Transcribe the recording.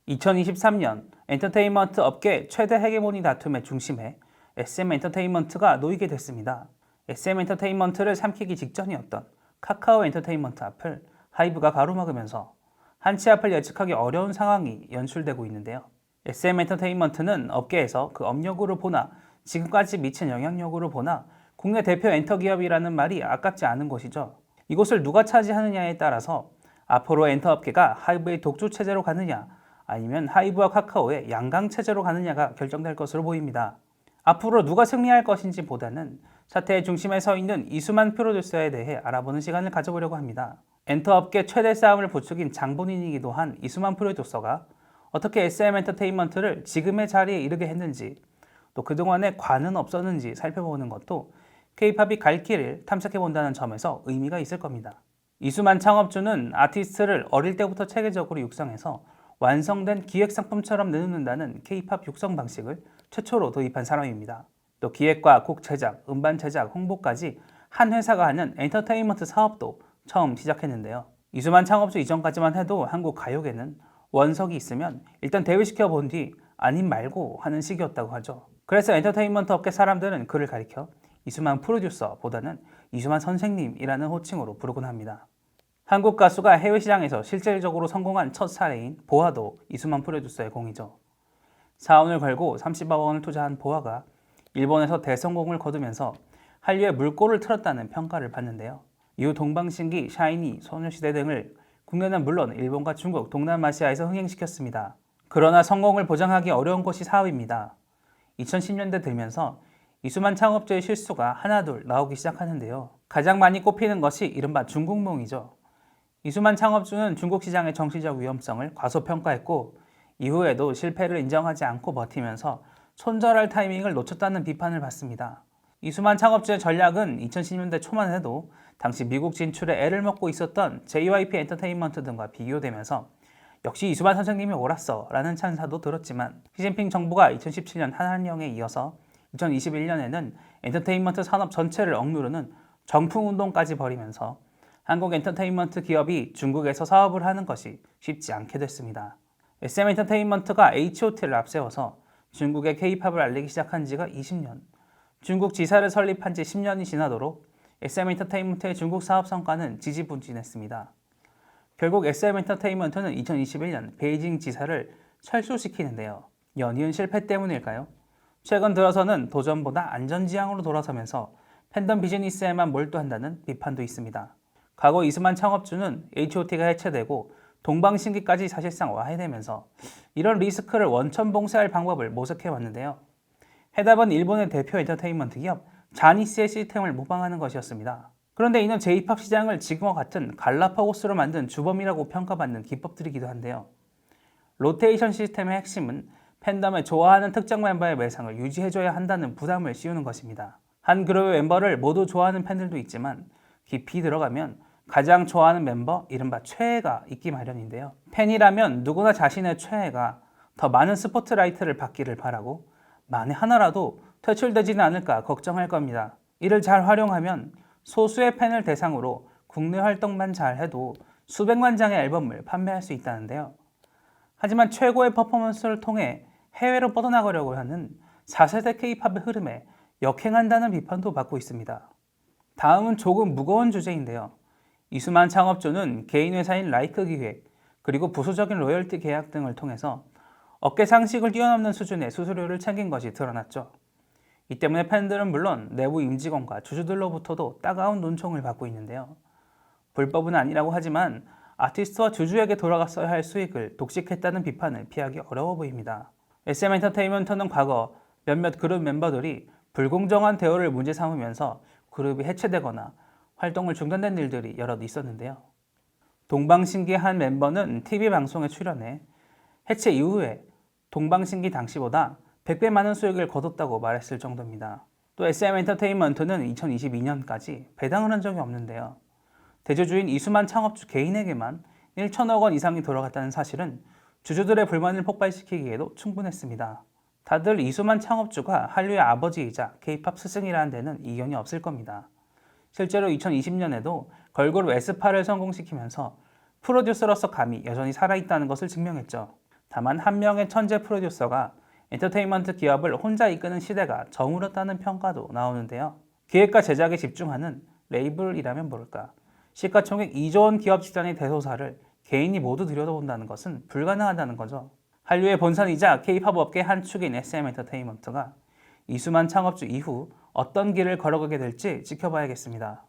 2023년 엔터테인먼트 업계 최대 헤게모니 다툼의 중심에 SM 엔터테인먼트가 놓이게 됐습니다. SM 엔터테인먼트를 삼키기 직전이었던 카카오 엔터테인먼트 앞을 하이브가 가로막으면서 한 치 앞을 예측하기 어려운 상황이 연출되고 있는데요. SM 엔터테인먼트는 업계에서 그 업력으로 보나 지금까지 미친 영향력으로 보나 국내 대표 엔터 기업이라는 말이 아깝지 않은 것이죠. 이곳을 누가 차지하느냐에 따라서 앞으로 엔터 업계가 하이브의 독주 체제로 가느냐 아니면 하이브와 카카오의 양강 체제로 가느냐가 결정될 것으로 보입니다. 앞으로 누가 승리할 것인지 보다는 사태의 중심에 서 있는 이수만 프로듀서에 대해 알아보는 시간을 가져보려고 합니다. 엔터업계 최대 싸움을 부추긴 장본인이기도 한 이수만 프로듀서가 어떻게 SM 엔터테인먼트를 지금의 자리에 이르게 했는지, 또 그동안에 관은 없었는지 살펴보는 것도 K-팝이 갈 길을 탐색해본다는 점에서 의미가 있을 겁니다. 이수만 창업주는 아티스트를 어릴 때부터 체계적으로 육성해서 완성된 기획상품처럼 내놓는다는 K-팝 육성 방식을 최초로 도입한 사람입니다. 또 기획과 곡 제작, 음반 제작, 홍보까지 한 회사가 하는 엔터테인먼트 사업도 처음 시작했는데요. 이수만 창업주 이전까지만 해도 한국 가요계는 원석이 있으면 일단 데뷔시켜 본 뒤 아님 말고 하는 시기였다고 하죠. 그래서 엔터테인먼트 업계 사람들은 그를 가리켜 이수만 프로듀서보다는 이수만 선생님이라는 호칭으로 부르곤 합니다. 한국 가수가 해외 시장에서 실질적으로 성공한 첫 사례인 보아도 이수만 프로듀서의 공이죠. 사원을 걸고 30억 원을 투자한 보아가 일본에서 대성공을 거두면서 한류에 물꼬를 틀었다는 평가를 받는데요. 이후 동방신기, 샤이니, 소녀시대 등을 국내는 물론 일본과 중국, 동남아시아에서 흥행시켰습니다. 그러나 성공을 보장하기 어려운 것이 사업입니다. 2010년대 들면서 이수만 창업주의 실수가 하나둘 나오기 시작하는데요. 가장 많이 꼽히는 것이 이른바 중국몽이죠. 이수만 창업주는 중국 시장의 정치적 위험성을 과소평가했고 이후에도 실패를 인정하지 않고 버티면서 손절할 타이밍을 놓쳤다는 비판을 받습니다. 이수만 창업주의 전략은 2010년대 초만 해도 당시 미국 진출에 애를 먹고 있었던 JYP 엔터테인먼트 등과 비교되면서 역시 이수만 선생님이 옳았어 라는 찬사도 들었지만 시진핑 정부가 2017년 한한령에 이어서 2021년에는 엔터테인먼트 산업 전체를 억누르는 정풍운동까지 벌이면서 한국 엔터테인먼트 기업이 중국에서 사업을 하는 것이 쉽지 않게 됐습니다. SM 엔터테인먼트가 H.O.T를 앞세워서 중국의 K-팝을 알리기 시작한 지가 20년, 중국 지사를 설립한 지 10년이 지나도록 SM 엔터테인먼트의 중국 사업 성과는 지지부진했습니다. 결국 SM 엔터테인먼트는 2021년 베이징 지사를 철수시키는데요. 연이은 실패 때문일까요? 최근 들어서는 도전보다 안전지향으로 돌아서면서 팬덤 비즈니스에만 몰두한다는 비판도 있습니다. 과거 이수만 창업주는 H.O.T가 해체되고 동방신기까지 사실상 와해되면서 이런 리스크를 원천 봉쇄할 방법을 모색해왔는데요. 해답은 일본의 대표 엔터테인먼트 기업 자니스의 시스템을 모방하는 것이었습니다. 그런데 이는 J-팝 시장을 지금과 같은 갈라파고스로 만든 주범이라고 평가받는 기법들이기도 한데요. 로테이션 시스템의 핵심은 팬덤에 좋아하는 특정 멤버의 매상을 유지해줘야 한다는 부담을 씌우는 것입니다. 한 그룹의 멤버를 모두 좋아하는 팬들도 있지만 깊이 들어가면 가장 좋아하는 멤버, 이른바 최애가 있기 마련인데요. 팬이라면 누구나 자신의 최애가 더 많은 스포트라이트를 받기를 바라고 만에 하나라도 퇴출되지는 않을까 걱정할 겁니다. 이를 잘 활용하면 소수의 팬을 대상으로 국내 활동만 잘해도 수백만 장의 앨범을 판매할 수 있다는데요. 하지만 최고의 퍼포먼스를 통해 해외로 뻗어나가려고 하는 4세대 K-팝의 흐름에 역행한다는 비판도 받고 있습니다. 다음은 조금 무거운 주제인데요. 이수만 창업주는 개인 회사인 라이크 기획, 그리고 부수적인 로열티 계약 등을 통해서 업계 상식을 뛰어넘는 수준의 수수료를 챙긴 것이 드러났죠. 이 때문에 팬들은 물론 내부 임직원과 주주들로부터도 따가운 논총을 받고 있는데요. 불법은 아니라고 하지만 아티스트와 주주에게 돌아갔어야 할 수익을 독식했다는 비판을 피하기 어려워 보입니다. SM 엔터테인먼트는 과거 몇몇 그룹 멤버들이 불공정한 대우를 문제 삼으면서 그룹이 해체되거나 활동을 중단된 일들이 여럿 있었는데요. 동방신기 한 멤버는 TV 방송에 출연해 해체 이후에 동방신기 당시보다 100배 많은 수익을 거뒀다고 말했을 정도입니다. 또 SM 엔터테인먼트는 2022년까지 배당을 한 적이 없는데요. 대주주인 이수만 창업주 개인에게만 1천억 원 이상이 돌아갔다는 사실은 주주들의 불만을 폭발시키기에도 충분했습니다. 다들 이수만 창업주가 한류의 아버지이자 K-팝 스승이라는 데는 이견이 없을 겁니다. 실제로 2020년에도 걸그룹 에스파를 성공시키면서 프로듀서로서 감이 여전히 살아있다는 것을 증명했죠. 다만 한 명의 천재 프로듀서가 엔터테인먼트 기업을 혼자 이끄는 시대가 저물었다는 평가도 나오는데요. 기획과 제작에 집중하는 레이블이라면 모를까. 시가총액 2조 원 기업 집단의 대소사를 개인이 모두 들여다본다는 것은 불가능하다는 거죠. 한류의 본산이자 K-팝 업계 한 축인 SM엔터테인먼트가 이수만 창업주 이후 어떤 길을 걸어가게 될지 지켜봐야겠습니다.